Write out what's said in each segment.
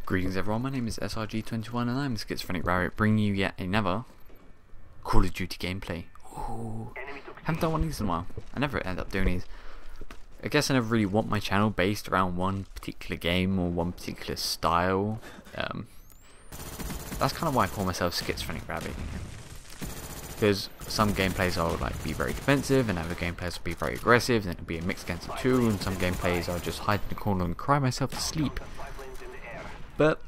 Greetings everyone, my name is SRG21 and I'm Schizophrenic Rabbit, bringing you yet another Call of Duty gameplay. Ooh, haven't done one of these in a while. I never end up doing these. I guess I never really want my channel based around one particular game or one particular style. That's kind of why I call myself Schizophrenic Rabbit. Because some gameplays will like be very defensive and other gameplays will be very aggressive, and it'll be a mix against the two, and some gameplays I'll just hide in the corner and cry myself to sleep. But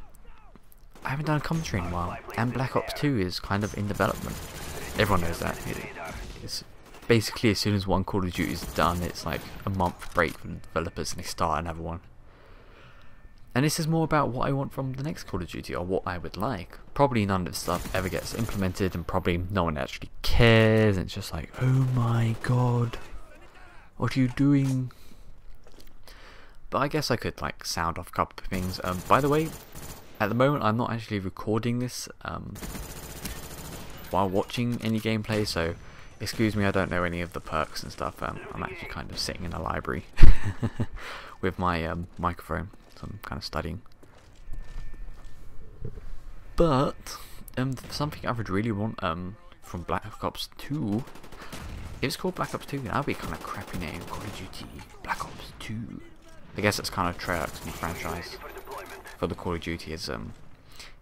I haven't done a commentary in a while, and Black Ops 2 is kind of in development. Everyone knows that. It's basically as soon as one Call of Duty is done, it's like a month break for the developers and they start another one. And this is more about what I want from the next Call of Duty, or what I would like. Probably none of this stuff ever gets implemented, and probably no one actually cares, and it's just like, oh my god, what are you doing? But I guess I could like sound off a couple of things. By the way, at the moment I'm not actually recording this while watching any gameplay, so excuse me, I don't know any of the perks and stuff. I'm actually kind of sitting in a library with my microphone, so I'm kind of studying. But something I would really want from Black Ops 2, if it's called Black Ops 2, that would be a kind of crappy name. Call of Duty Black Ops 2. I guess it's kind of Treyarch's new franchise for the Call of Duty as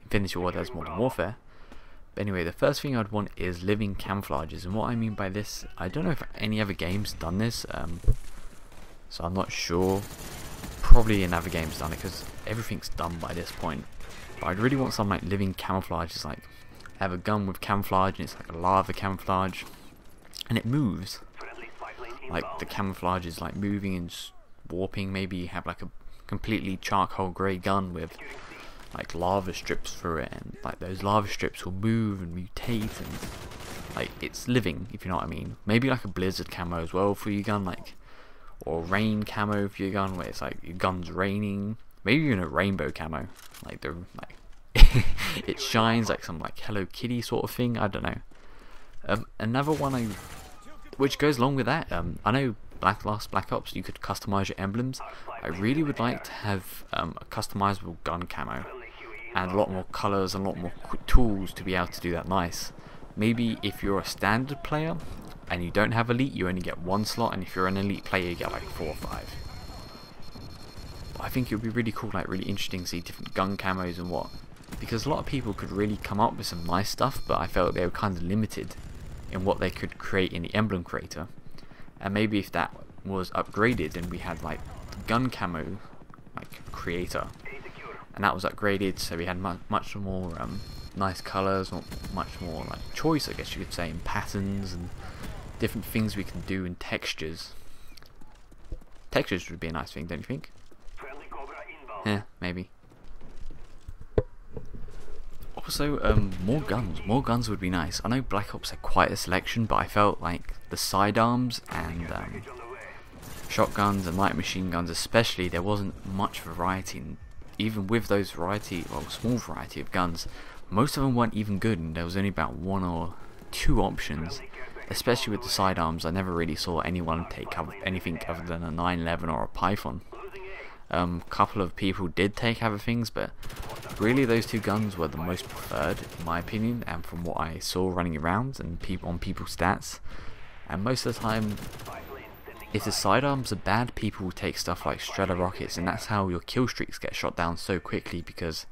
Infinity Ward as Modern Warfare. But anyway, the first thing I'd want is living camouflages, and what I mean by this, I don't know if any other game's done this, so I'm not sure. Probably another game's done it because everything's done by this point. But I'd really want some like living camouflages, like have a gun with camouflage and it's like a lava camouflage, and it moves. Like the camouflage is like moving and warping. Maybe you have like a completely charcoal grey gun with like lava strips through it, and like those lava strips will move and mutate, and like it's living, if you know what I mean. Maybe like a blizzard camo as well for your gun, like, or rain camo for your gun, where it's like your gun's raining. Maybe even a rainbow camo, like the it shines like some like Hello Kitty sort of thing. I don't know. Another one which goes along with that. I know Black Ops, you could customize your emblems. I really would like to have a customizable gun camo, and a lot more colors and a lot more tools to be able to do that nice. Maybe if you're a standard player and you don't have elite, you only get one slot, and if you're an elite player you get like 4 or 5. But I think it would be really cool, like really interesting to see different gun camos and what, because a lot of people could really come up with some nice stuff, but I felt they were kind of limited in what they could create in the emblem creator. And maybe if that was upgraded and we had like the gun camo like creator, and that was upgraded so we had much more nice colors, or much more like choice, I guess you could say, in patterns and different things we can do in textures. Textures would be a nice thing, don't you think? Yeah, maybe. Also, more guns would be nice. I know Black Ops had quite a selection, but I felt like the sidearms and shotguns and light machine guns especially, there wasn't much variety, and even with those small variety of guns, most of them weren't even good, and there was only about 1 or 2 options. Especially with the sidearms, I never really saw anyone take anything other than a 911 or a Python. Couple of people did take other things, but really those 2 guns were the most preferred in my opinion, and from what I saw running around and on people's stats. And most of the time, if the sidearms are bad, people will take stuff like Strela rockets, and that's how your kill streaks get shot down so quickly, because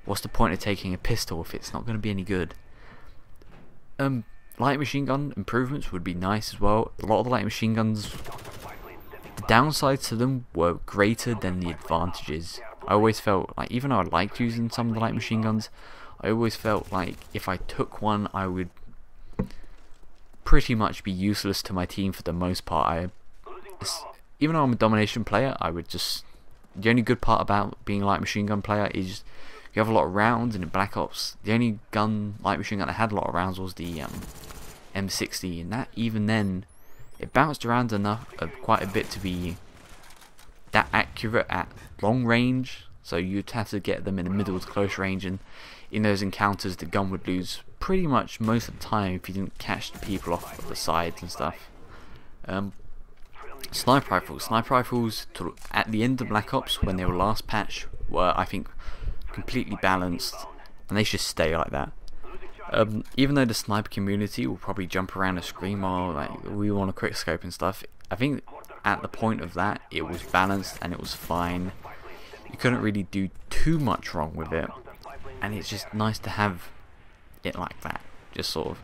what's the point of taking a pistol if it's not going to be any good? Light machine gun improvements would be nice as well. A lot of the light machine guns, the downsides to them were greater than the advantages. I always felt like, even though I liked using some of the light machine guns, I always felt like if I took one I would pretty much be useless to my team for the most part. Even though I'm a domination player, the only good part about being a light machine gun player is you have a lot of rounds, and in Black Ops the only light machine gun that had a lot of rounds was the M60, and that, even then, it bounced around enough, quite a bit to be that accurate at long range, so you'd have to get them in the middle to close range, and in those encounters the gun would lose pretty much most of the time if you didn't catch the people off the sides and stuff. Sniper rifles. Sniper rifles at the end of Black Ops, when they were last patched, were, I think, completely balanced, and they should stay like that. Even though the sniper community will probably jump around the screen while like we want a quick scope and stuff, I think at the point of that it was balanced and it was fine. You couldn't really do too much wrong with it, and it's just nice to have it like that. Just sort of,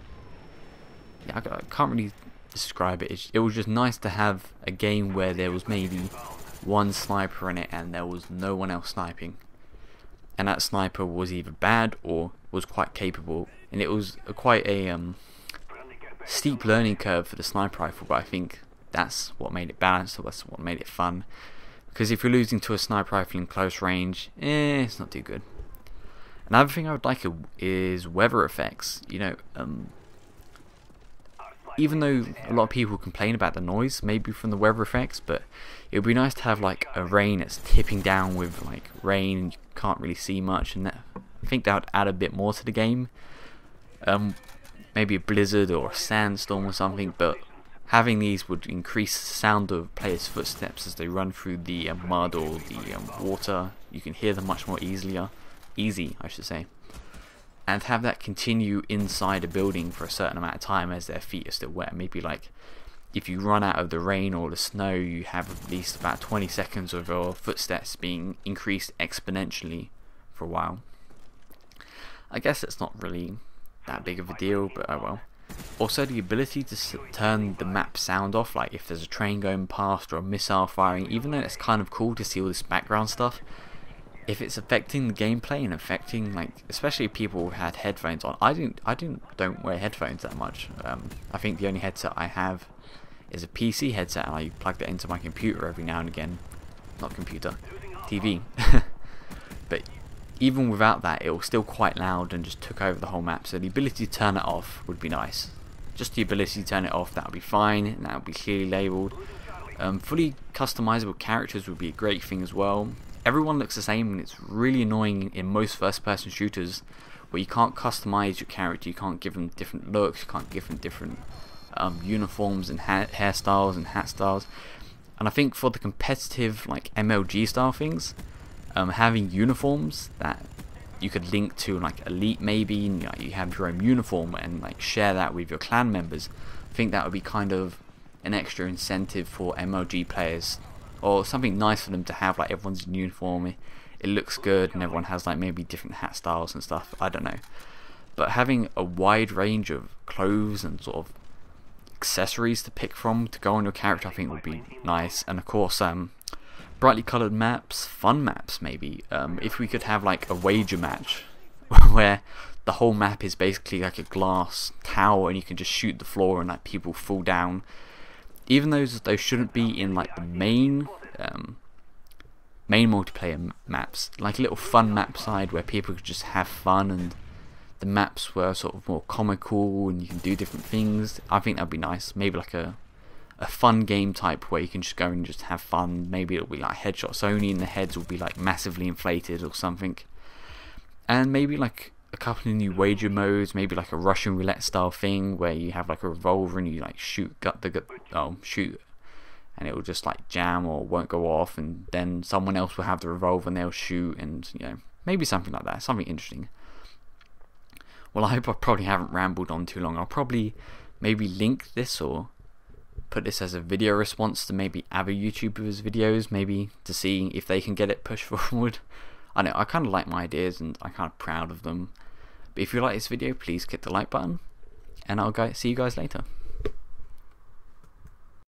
yeah, I can't really describe it. It was just nice to have a game where there was maybe one sniper in it and there was no one else sniping, and that sniper was either bad or was quite capable. And it was quite a steep learning curve for the sniper rifle, but I think that's what made it balanced, or that's what made it fun. Because if you're losing to a sniper rifle in close range, it's not too good. Another thing I would like is weather effects. You know, even though a lot of people complain about the noise, maybe from the weather effects, but it would be nice to have like a rain that's tipping down with like rain, and you can't really see much, and that, I think that would add a bit more to the game. Maybe a blizzard or a sandstorm or something, but having these would increase the sound of players' footsteps as they run through the mud or the water. You can hear them much more easy, I should say. And have that continue inside a building for a certain amount of time as their feet are still wet. Maybe like if you run out of the rain or the snow, you have at least about 20 seconds of your footsteps being increased exponentially for a while. I guess it's not really that big of a deal, but oh well. Also, the ability to turn the map sound off, like if there's a train going past or a missile firing, even though it's kind of cool to see all this background stuff, if it's affecting the gameplay and affecting, like, especially people who had headphones on. I don't wear headphones that much. I think the only headset I have is a PC headset, and I plug that into my computer every now and again. Not computer, TV. But even without that, it was still quite loud and just took over the whole map. So the ability to turn it off would be nice. Just the ability to turn it off, that would be fine, and that would be clearly labelled. Fully customizable characters would be a great thing as well. Everyone looks the same, and it's really annoying in most first-person shooters where you can't customize your character. You can't give them different looks, you can't give them different uniforms and hairstyles and hat styles. And I think for the competitive, like MLG style things, having uniforms that you could link to, like Elite maybe, and you have your own uniform and like share that with your clan members, I think that would be kind of an extra incentive for MLG players, or something nice for them to have. Like everyone's in uniform, it looks good, and everyone has like maybe different hat styles and stuff. I don't know, but having a wide range of clothes and sort of accessories to pick from to go on your character, I think would be nice. And of course, brightly coloured maps, fun maps maybe. If we could have like a wager match where the whole map is basically like a glass tower and you can just shoot the floor and like people fall down. Even those shouldn't be in like the main multiplayer maps, like a little fun map side where people could just have fun and the maps were sort of more comical and you can do different things. I think that'd be nice. Maybe like a fun game type where you can just go and just have fun. Maybe it'll be like headshots only and the heads will be like massively inflated or something. And maybe like a couple of new wager modes, maybe like a Russian roulette style thing where you have like a revolver and you like shoot and it will just like jam or won't go off, and then someone else will have the revolver and they'll shoot, and you know, maybe something like that, something interesting. Well, I hope I probably haven't rambled on too long. I'll probably maybe link this or put this as a video response to maybe other YouTubers' videos, maybe to see if they can get it pushed forward. I know, I kind of like my ideas and I'm kind of proud of them. But if you like this video, please click the like button, and I'll see you guys later.